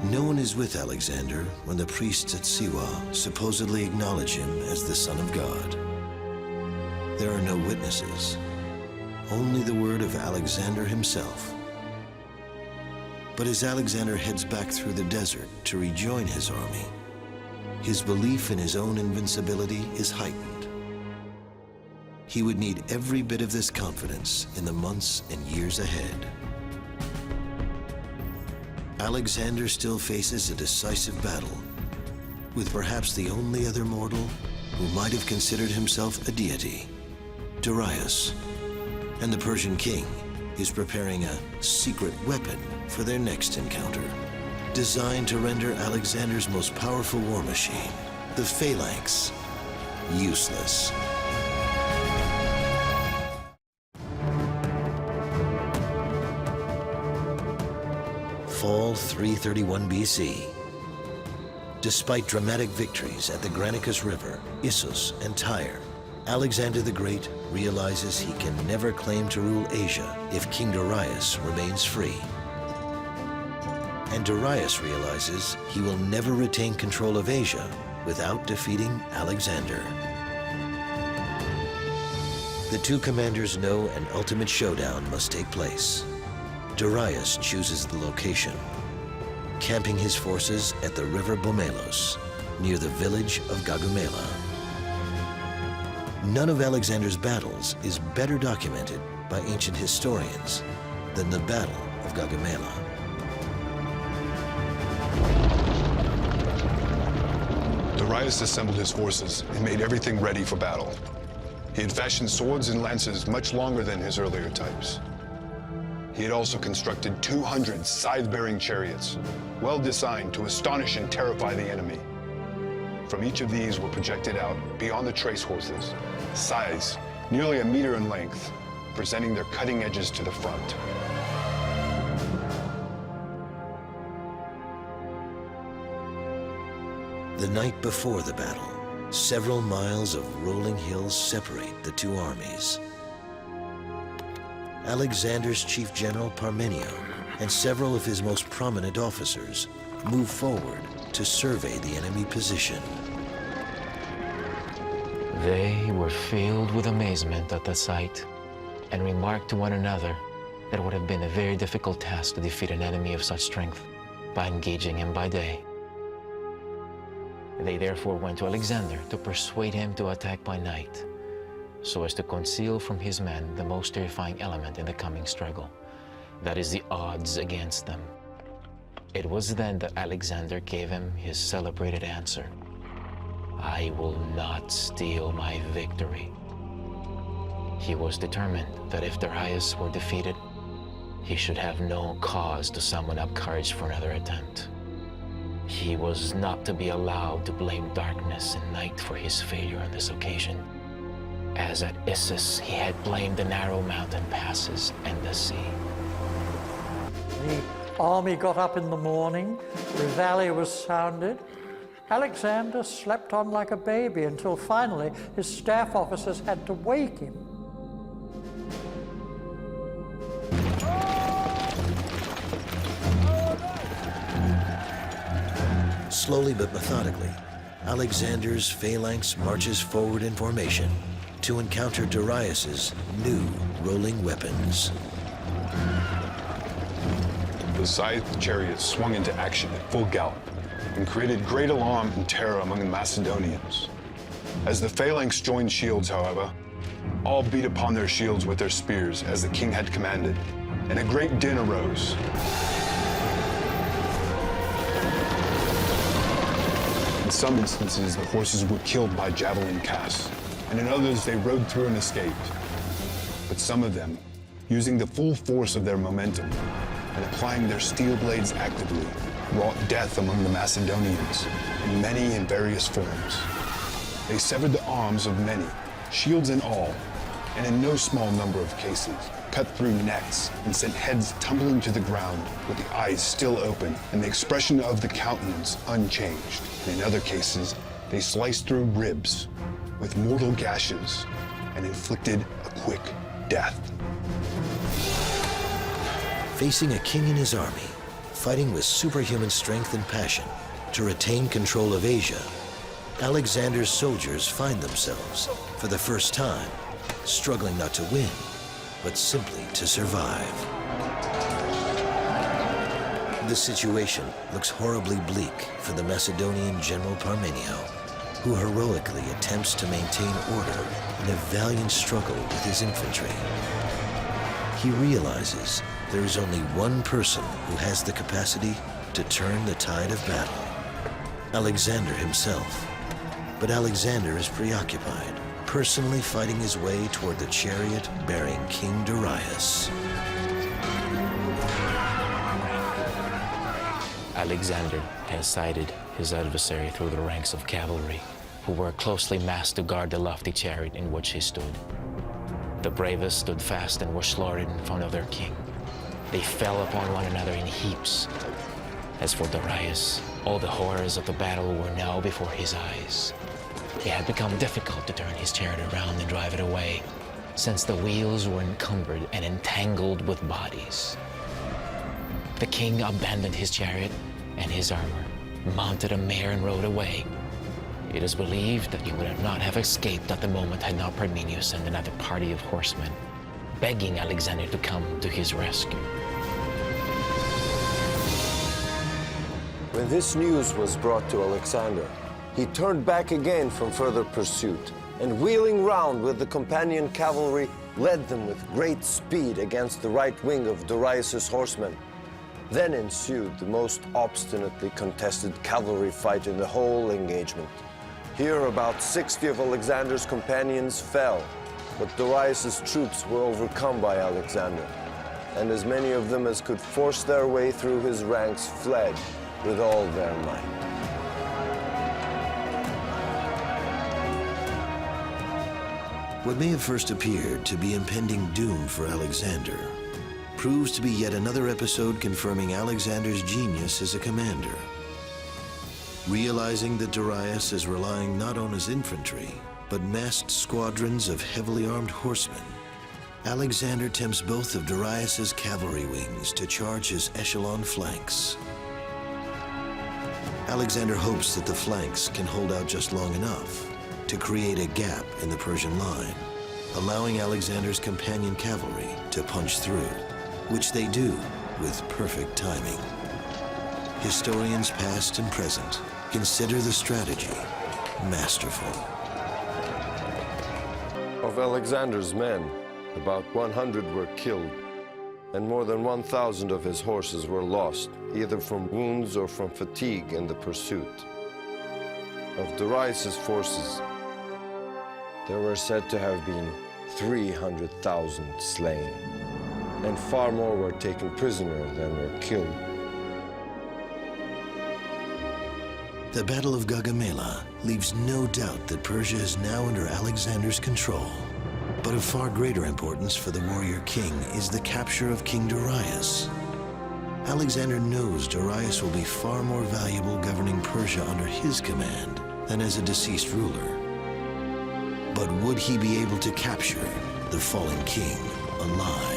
No one is with Alexander when the priests at Siwa supposedly acknowledge him as the Son of God. There are no witnesses, only the word of Alexander himself. But as Alexander heads back through the desert to rejoin his army, his belief in his own invincibility is heightened. He would need every bit of this confidence in the months and years ahead. Alexander still faces a decisive battle with perhaps the only other mortal who might have considered himself a deity, Darius. And the Persian king is preparing a secret weapon for their next encounter, designed to render Alexander's most powerful war machine, the phalanx, useless. Fall 331 BC. Despite dramatic victories at the Granicus River, Issus, and Tyre, Alexander the Great realizes he can never claim to rule Asia if King Darius remains free. And Darius realizes he will never retain control of Asia without defeating Alexander. The two commanders know an ultimate showdown must take place. Darius chooses the location, camping his forces at the river Bomelos, near the village of Gaugamela. None of Alexander's battles is better documented by ancient historians than the Battle of Gaugamela. Darius assembled his forces and made everything ready for battle. He had fashioned swords and lances much longer than his earlier types. He had also constructed 200 scythe-bearing chariots, well designed to astonish and terrify the enemy. From each of these were projected out, beyond the trace horses, scythes nearly 1 meter in length, presenting their cutting edges to the front. The night before the battle, several miles of rolling hills separate the two armies. Alexander's chief general Parmenio and several of his most prominent officers move forward to survey the enemy position. They were filled with amazement at the sight and remarked to one another that it would have been a very difficult task to defeat an enemy of such strength by engaging him by day. They therefore went to Alexander to persuade him to attack by night, so as to conceal from his men the most terrifying element in the coming struggle, that is, the odds against them. It was then that Alexander gave him his celebrated answer: "I will not steal my victory." He was determined that if Darius were defeated, he should have no cause to summon up courage for another attempt. He was not to be allowed to blame darkness and night for his failure on this occasion, as at Issus he had blamed the narrow mountain passes and the sea. The army got up in the morning, reveille was sounded. Alexander slept on like a baby until finally his staff officers had to wake him. Slowly but methodically, Alexander's phalanx marches forward in formation to encounter Darius's new rolling weapons. The scythe chariots swung into action at full gallop and created great alarm and terror among the Macedonians. As the phalanx joined shields, however, all beat upon their shields with their spears as the king had commanded, and a great din arose. In some instances, the horses were killed by javelin casts, and in others they rode through and escaped. But some of them, using the full force of their momentum and applying their steel blades actively, wrought death among the Macedonians in many and various forms. They severed the arms of many, shields and all, and in no small number of cases, cut through necks and sent heads tumbling to the ground with the eyes still open and the expression of the countenance unchanged. And in other cases, they sliced through ribs with mortal gashes and inflicted a quick death. Facing a king and his army, fighting with superhuman strength and passion to retain control of Asia, Alexander's soldiers find themselves, for the first time, struggling not to win, but simply to survive. The situation looks horribly bleak for the Macedonian general Parmenio, who heroically attempts to maintain order in a valiant struggle with his infantry. He realizes there is only one person who has the capacity to turn the tide of battle, Alexander himself. But Alexander is preoccupied, personally fighting his way toward the chariot bearing King Darius. Alexander has sighted his adversary through the ranks of cavalry, who were closely massed to guard the lofty chariot in which he stood. The bravest stood fast and were slaughtered in front of their king. They fell upon one another in heaps. As for Darius, all the horrors of the battle were now before his eyes. It had become difficult to turn his chariot around and drive it away, since the wheels were encumbered and entangled with bodies. The king abandoned his chariot and his armor, mounted a mare and rode away. It is believed that he would not have escaped at the moment had not Parmenio sent another party of horsemen, begging Alexander to come to his rescue. When this news was brought to Alexander, he turned back again from further pursuit, and wheeling round with the companion cavalry, led them with great speed against the right wing of Darius's horsemen. Then ensued the most obstinately contested cavalry fight in the whole engagement. Here about 60 of Alexander's companions fell, but Darius's troops were overcome by Alexander, and as many of them as could force their way through his ranks fled with all their might. What may have first appeared to be impending doom for Alexander proves to be yet another episode confirming Alexander's genius as a commander. Realizing that Darius is relying not on his infantry, but massed squadrons of heavily armed horsemen, Alexander tempts both of Darius's cavalry wings to charge his echelon flanks. Alexander hopes that the flanks can hold out just long enough to create a gap in the Persian line, allowing Alexander's companion cavalry to punch through, which they do with perfect timing. Historians past and present consider the strategy masterful. Of Alexander's men, about 100 were killed, and more than 1,000 of his horses were lost, either from wounds or from fatigue in the pursuit. Of Darius's forces, there were said to have been 300,000 slain, and far more were taken prisoner than were killed. The Battle of Gaugamela leaves no doubt that Persia is now under Alexander's control. But of far greater importance for the warrior king is the capture of King Darius. Alexander knows Darius will be far more valuable governing Persia under his command than as a deceased ruler. But would he be able to capture the fallen king alive?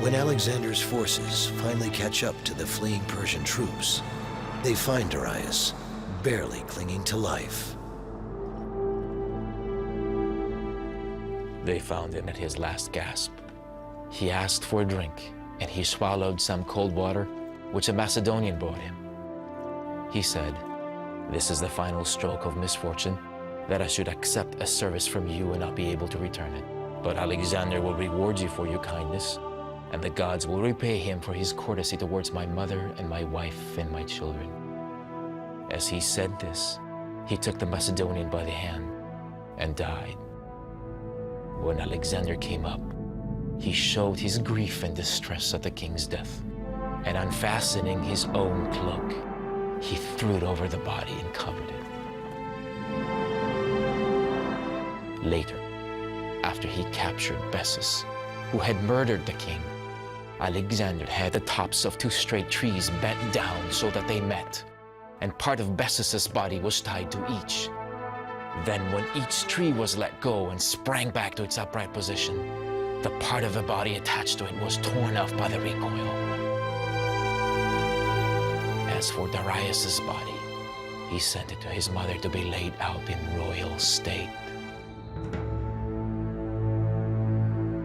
When Alexander's forces finally catch up to the fleeing Persian troops, they find Darius barely clinging to life. They found him at his last gasp. He asked for a drink, and he swallowed some cold water, which a Macedonian brought him. He said, "This is the final stroke of misfortune, that I should accept a service from you and not be able to return it. But Alexander will reward you for your kindness, and the gods will repay him for his courtesy towards my mother and my wife and my children." As he said this, he took the Macedonian by the hand and died. When Alexander came up, he showed his grief and distress at the king's death, and unfastening his own cloak, he threw it over the body and covered it. Later, after he captured Bessus, who had murdered the king, Alexander had the tops of 2 straight trees bent down so that they met, and part of Bessus's body was tied to each. Then when each tree was let go and sprang back to its upright position, the part of the body attached to it was torn off by the recoil. As for Darius's body, he sent it to his mother to be laid out in royal state.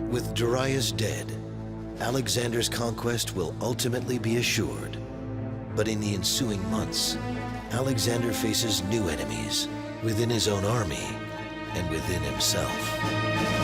With Darius dead, Alexander's conquest will ultimately be assured. But in the ensuing months, Alexander faces new enemies within his own army and within himself.